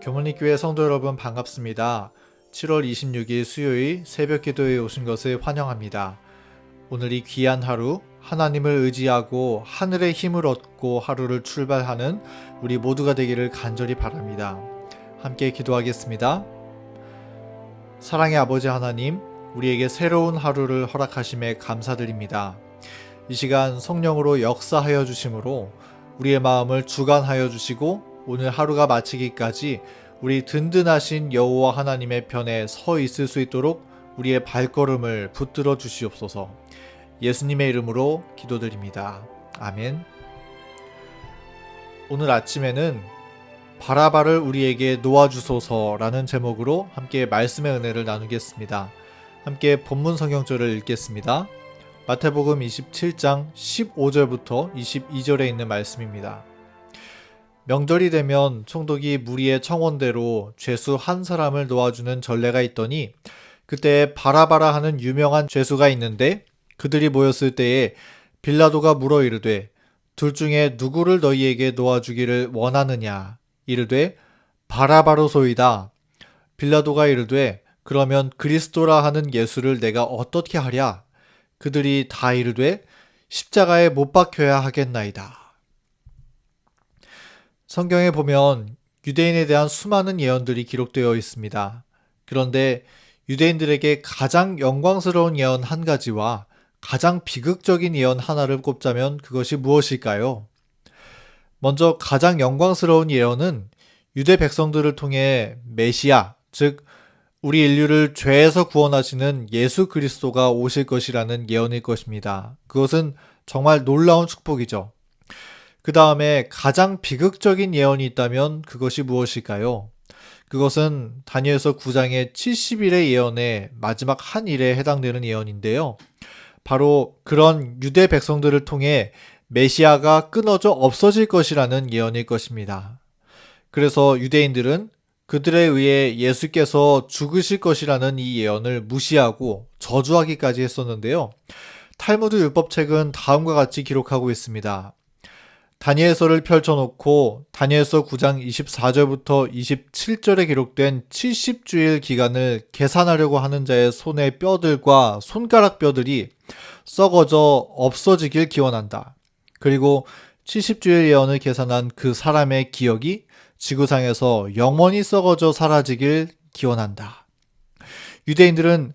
교문리교회 성도 여러분 반갑습니다. 7월 26일 수요일 새벽 기도에 오신 것을 환영합니다. 오늘 이 귀한 하루 하나님을 의지하고 하늘의 힘을 얻고 하루를 출발하는 우리 모두가 되기를 간절히 바랍니다. 함께 기도하겠습니다. 사랑의 아버지 하나님, 우리에게 새로운 하루를 허락하심에 감사드립니다. 이 시간 성령으로 역사하여 주심으로 우리의 마음을 주관하여 주시고 오늘 하루가 마치기까지 우리 든든하신 여호와 하나님의 편에 서 있을 수 있도록 우리의 발걸음을 붙들어 주시옵소서. 예수님의 이름으로 기도드립니다. 아멘. 오늘 아침에는 바라바를 우리에게 놓아주소서라는 제목으로 함께 말씀의 은혜를 나누겠습니다. 함께 본문 성경절을 읽겠습니다. 마태복음 27장 15절부터 22절에 있는 말씀입니다. 명절이 되면 총독이 무리의 청원대로 죄수 한 사람을 놓아주는 전례가 있더니 그때 바라바라 하는 유명한 죄수가 있는데 그들이 모였을 때에 빌라도가 물어 이르되 둘 중에 누구를 너희에게 놓아주기를 원하느냐 이르되 바라바로소이다. 빌라도가 이르되 그러면 그리스도라 하는 예수를 내가 어떻게 하랴? 그들이 다 이르되 십자가에 못 박혀야 하겠나이다. 성경에 보면 유대인에 대한 수많은 예언들이 기록되어 있습니다. 그런데 유대인들에게 가장 영광스러운 예언 한 가지와 가장 비극적인 예언 하나를 꼽자면 그것이 무엇일까요? 먼저 가장 영광스러운 예언은 유대 백성들을 통해 메시아, 즉 우리 인류를 죄에서 구원하시는 예수 그리스도가 오실 것이라는 예언일 것입니다. 그것은 정말 놀라운 축복이죠. 그 다음에 가장 비극적인 예언이 있다면 그것이 무엇일까요? 그것은 다니엘서 9장의 70일의 예언의 마지막 한 일에 해당되는 예언인데요. 바로 그런 유대 백성들을 통해 메시아가 끊어져 없어질 것이라는 예언일 것입니다. 그래서 유대인들은 그들에 의해 예수께서 죽으실 것이라는 이 예언을 무시하고 저주하기까지 했었는데요. 탈무드 율법책은 다음과 같이 기록하고 있습니다. 다니엘서를 펼쳐놓고 다니엘서 9장 24절부터 27절에 기록된 70주일 기간을 계산하려고 하는 자의 손의 뼈들과 손가락 뼈들이 썩어져 없어지길 기원한다. 그리고 70주일 예언을 계산한 그 사람의 기억이 지구상에서 영원히 썩어져 사라지길 기원한다. 유대인들은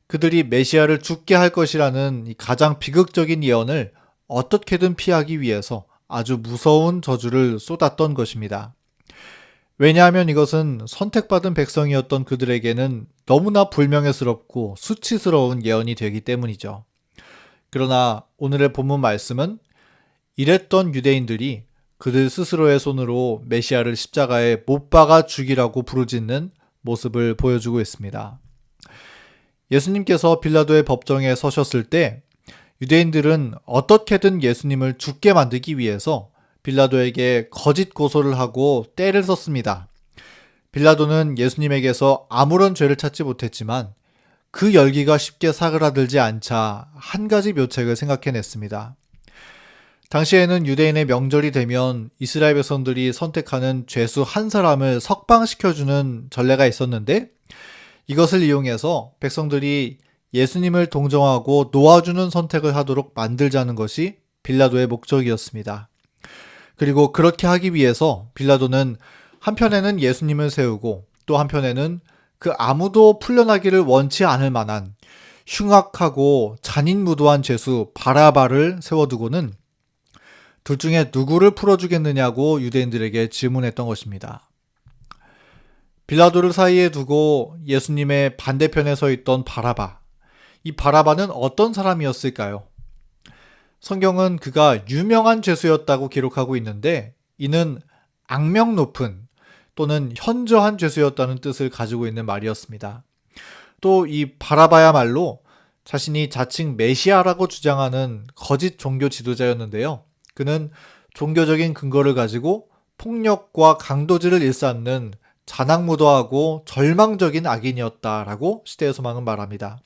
그들이 메시아를 죽게 할 것이라는 가장 비극적인 예언을 어떻게든 피하기 위해서 아주 무서운 저주를 쏟았던 것입니다. 왜냐하면 이것은 선택받은 백성이었던 그들에게는 너무나 불명예스럽고 수치스러운 예언이 되기 때문이죠. 그러나 오늘의 본문 말씀은 이랬던 유대인들이 그들 스스로의 손으로 메시아를 십자가에 못 박아 죽이라고 부르짖는 모습을 보여주고 있습니다. 예수님께서 빌라도의 법정에 서셨을 때 유대인들은 어떻게든 예수님을 죽게 만들기 위해서 빌라도에게 거짓 고소를 하고 떼를 썼습니다. 빌라도는 예수님에게서 아무런 죄를 찾지 못했지만 그 열기가 쉽게 사그라들지 않자 한 가지 묘책을 생각해냈습니다. 당시에는 유대인의 명절이 되면 이스라엘 백성들이 선택하는 죄수 한 사람을 석방시켜주는 전례가 있었는데 이것을 이용해서 백성들이 예수님을 동정하고 놓아주는 선택을 하도록 만들자는 것이 빌라도의 목적이었습니다. 그리고 그렇게 하기 위해서 빌라도는 한편에는 예수님을 세우고 또 한편에는 그 아무도 풀려나기를 원치 않을 만한 흉악하고 잔인무도한 죄수 바라바를 세워두고는 둘 중에 누구를 풀어주겠느냐고 유대인들에게 질문했던 것입니다. 빌라도를 사이에 두고 예수님의 반대편에 서 있던 바라바. 이 바라바는 어떤 사람이었을까요? 성경은 그가 유명한 죄수였다고 기록하고 있는데 이는 악명 높은 또는 현저한 죄수였다는 뜻을 가지고 있는 말이었습니다. 또 이 바라바야말로 자신이 자칭 메시아라고 주장하는 거짓 종교 지도자였는데요. 그는 종교적인 근거를 가지고 폭력과 강도질을 일삼는 잔악무도하고 절망적인 악인이었다라고 시대의 소망은 말합니다.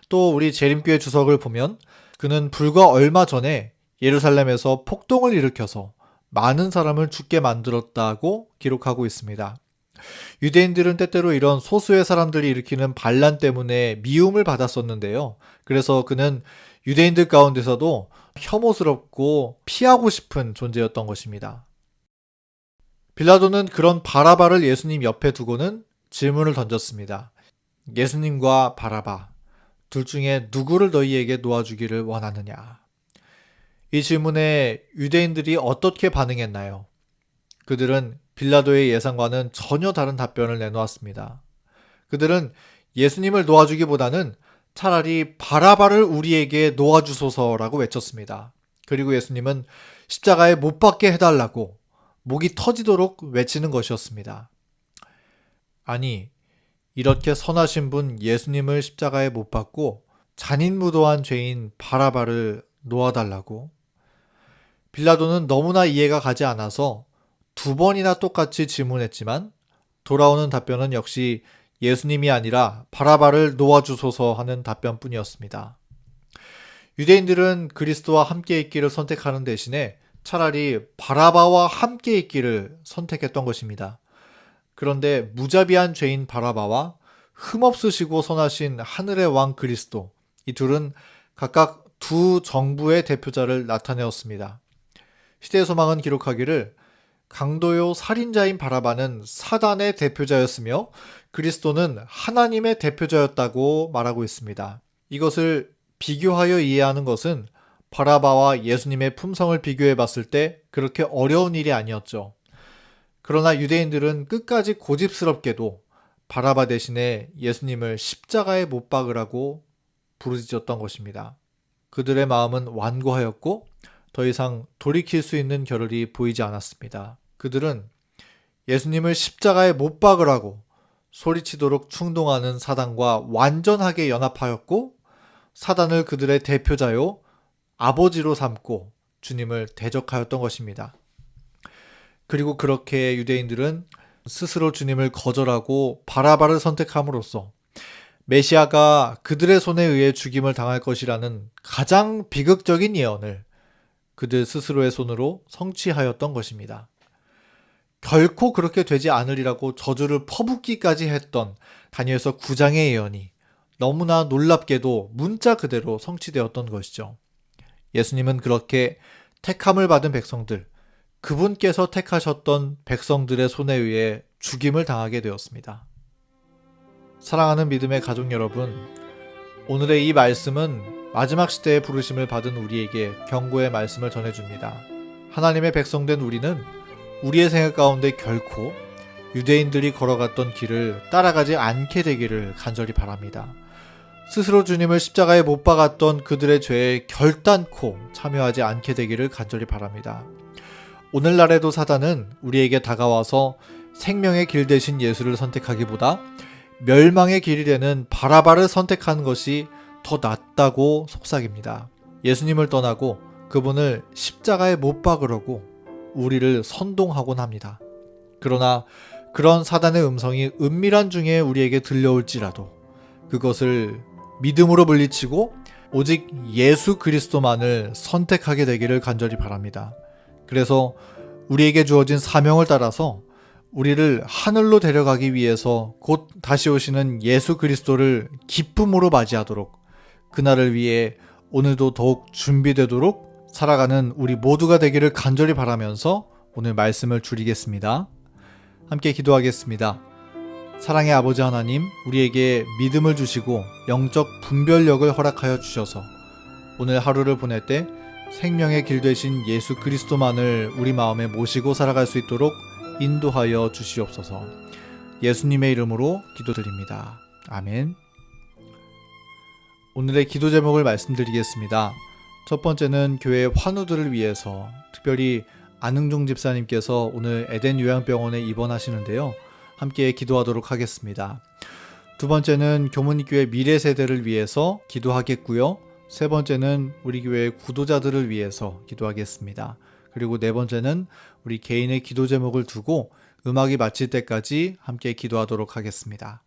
또 우리 재림교회 주석을 보면 그는 불과 얼마 전에 예루살렘에서 폭동을 일으켜서 많은 사람을 죽게 만들었다고 기록하고 있습니다. 유대인들은 때때로 이런 소수의 사람들이 일으키는 반란 때문에 미움을 받았었는데요. 그래서 그는 유대인들 가운데서도 혐오스럽고 피하고 싶은 존재였던 것입니다. 빌라도는 그런 바라바를 예수님 옆에 두고는 질문을 던졌습니다. 예수님과 바라바, 둘 중에 누구를 너희에게 놓아주기를 원하느냐? 이 질문에 유대인들이 어떻게 반응했나요? 그들은 빌라도의 예상과는 전혀 다른 답변을 내놓았습니다. 그들은 예수님을 놓아주기보다는 차라리 바라바를 우리에게 놓아주소서라고 외쳤습니다. 그리고 예수님은 십자가에 못 박게 해달라고 목이 터지도록 외치는 것이었습니다. 아니, 이렇게 선하신 분 예수님을 십자가에 못 박고 잔인무도한 죄인 바라바를 놓아달라고? 빌라도는 너무나 이해가 가지 않아서 2번이나 똑같이 질문했지만 돌아오는 답변은 역시 예수님이 아니라 바라바를 놓아주소서 하는 답변뿐이었습니다. 유대인들은 그리스도와 함께 있기를 선택하는 대신에 차라리 바라바와 함께 있기를 선택했던 것입니다. 그런데 무자비한 죄인 바라바와 흠없으시고 선하신 하늘의 왕 그리스도, 이 둘은 각각 두 정부의 대표자를 나타내었습니다. 시대의 소망은 기록하기를 강도요 살인자인 바라바는 사단의 대표자였으며 그리스도는 하나님의 대표자였다고 말하고 있습니다. 이것을 비교하여 이해하는 것은 바라바와 예수님의 품성을 비교해 봤을 때 그렇게 어려운 일이 아니었죠. 그러나 유대인들은 끝까지 고집스럽게도 바라바 대신에 예수님을 십자가에 못 박으라고 부르짖었던 것입니다. 그들의 마음은 완고하였고 더 이상 돌이킬 수 있는 겨를이 보이지 않았습니다. 그들은 예수님을 십자가에 못 박으라고 소리치도록 충동하는 사단과 완전하게 연합하였고 사단을 그들의 대표자요 아버지로 삼고 주님을 대적하였던 것입니다. 그리고 그렇게 유대인들은 스스로 주님을 거절하고 바라바를 선택함으로써 메시아가 그들의 손에 의해 죽임을 당할 것이라는 가장 비극적인 예언을 그들 스스로의 손으로 성취하였던 것입니다. 결코 그렇게 되지 않으리라고 저주를 퍼붓기까지 했던 다니엘서 9장의 예언이 너무나 놀랍게도 문자 그대로 성취되었던 것이죠. 예수님은 그렇게 택함을 받은 백성들, 그분께서 택하셨던 백성들의 손에 의해 죽임을 당하게 되었습니다. 사랑하는 믿음의 가족 여러분, 오늘의 이 말씀은 마지막 시대의 부르심을 받은 우리에게 경고의 말씀을 전해줍니다. 하나님의 백성된 우리는 우리의 생각 가운데 결코 유대인들이 걸어갔던 길을 따라가지 않게 되기를 간절히 바랍니다. 스스로 주님을 십자가에 못 박았던 그들의 죄에 결단코 참여하지 않게 되기를 간절히 바랍니다. 오늘날에도 사단은 우리에게 다가와서 생명의 길 대신 예수를 선택하기보다 멸망의 길이 되는 바라바를 선택하는 것이 더 낫다고 속삭입니다. 예수님을 떠나고 그분을 십자가에 못 박으려고 우리를 선동하곤 합니다. 그러나 그런 사단의 음성이 은밀한 중에 우리에게 들려올지라도 그것을 믿음으로 물리치고 오직 예수 그리스도만을 선택하게 되기를 간절히 바랍니다. 그래서 우리에게 주어진 사명을 따라서 우리를 하늘로 데려가기 위해서 곧 다시 오시는 예수 그리스도를 기쁨으로 맞이하도록, 그날을 위해 오늘도 더욱 준비되도록 살아가는 우리 모두가 되기를 간절히 바라면서 오늘 말씀을 줄이겠습니다. 함께 기도하겠습니다. 사랑의 아버지 하나님, 우리에게 믿음을 주시고 영적 분별력을 허락하여 주셔서 오늘 하루를 보낼 때 생명의 길 되신 예수 그리스도만을 우리 마음에 모시고 살아갈 수 있도록 인도하여 주시옵소서. 예수님의 이름으로 기도드립니다. 아멘. 오늘의 기도 제목을 말씀드리겠습니다. 첫 번째는 교회 환우들을 위해서, 특별히 안흥종 집사님께서 오늘 에덴 요양병원에 입원하시는데요. 함께 기도하도록 하겠습니다. 두 번째는 교문교회 미래 세대를 위해서 기도하겠고요. 세 번째는 우리 교회 구도자들을 위해서 기도하겠습니다. 그리고 네 번째는 우리 개인의 기도 제목을 두고 음악이 마칠 때까지 함께 기도하도록 하겠습니다.